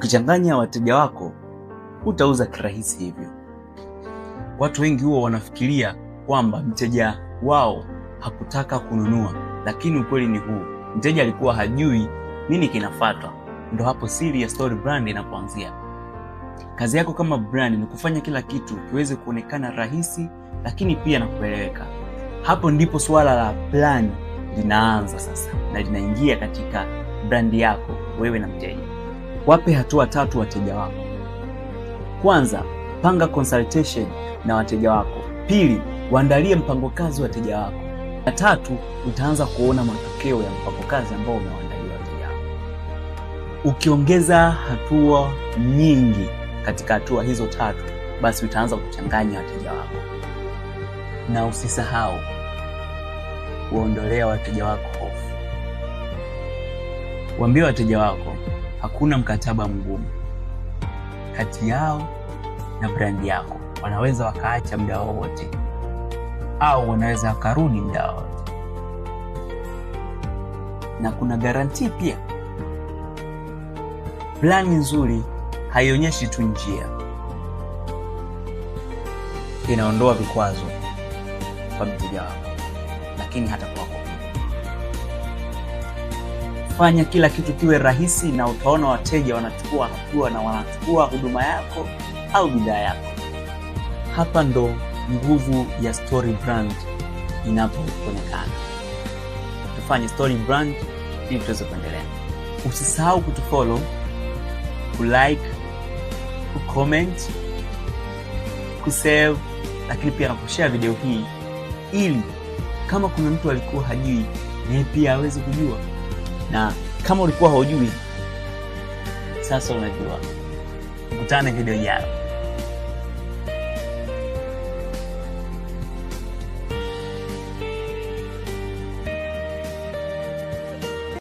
Ukichanganya wateja wako, utauza kirahisi hivyo. Watu wengi huwa wanafikiria kwamba mteja wao hakutaka kununua, lakini ukweli ni huu: mteja alikuwa hajui nini kinafuata. Ndio hapo siri ya Story Brand inapoanzia. Kazi yako kama brand ni kufanya kila kitu kiweze kuonekana rahisi, lakini pia na kueleweka. Hapo ndipo swala la plan linaanza sasa na linaingia katika brand yako wewe na mteja. Wape hatua 3 wateja wako. Kwanza, panga consultation na wateja wako. Pili, waandalie mpango kazi wateja wako. Na 3, utaanza kuona matokeo ya mpango kazi ambao umewaandalia wateja wako. Ukiongeza hatua nyingi katika hatua hizo 3, basi utaanza kuchanganya wateja wako. Na usisahau kuondolea wateja wako hofu. Waambie wateja wako hakuna mkataba mgumu kati yao na brand yako. Wanaweza wakaacha muda wowote au wanaweza wakarudi muda wowote, na kuna guarantee pia. Plani nzuri haionyeshi tu njia, inaondoa vikwazo kwa mteja wako, lakini hata kwako. Fanya kila kitu kiwe rahisi na utaona wateja wanachukua hatua na wanachukua huduma yako au bidhaa yako. Hapa ndo nguvu ya Story Brand inapoonekana. Tufanye Story Brand ili tuweze kuendelea. Usisahau kutufollow, kulike, kucomment, kusave, lakini pia na kushare video hii ili kama kuna mtu alikuwa hajui naye pia aweze kujua. Na kama ulikuwa hujui, sasa unajua. Tukutane video ijayo.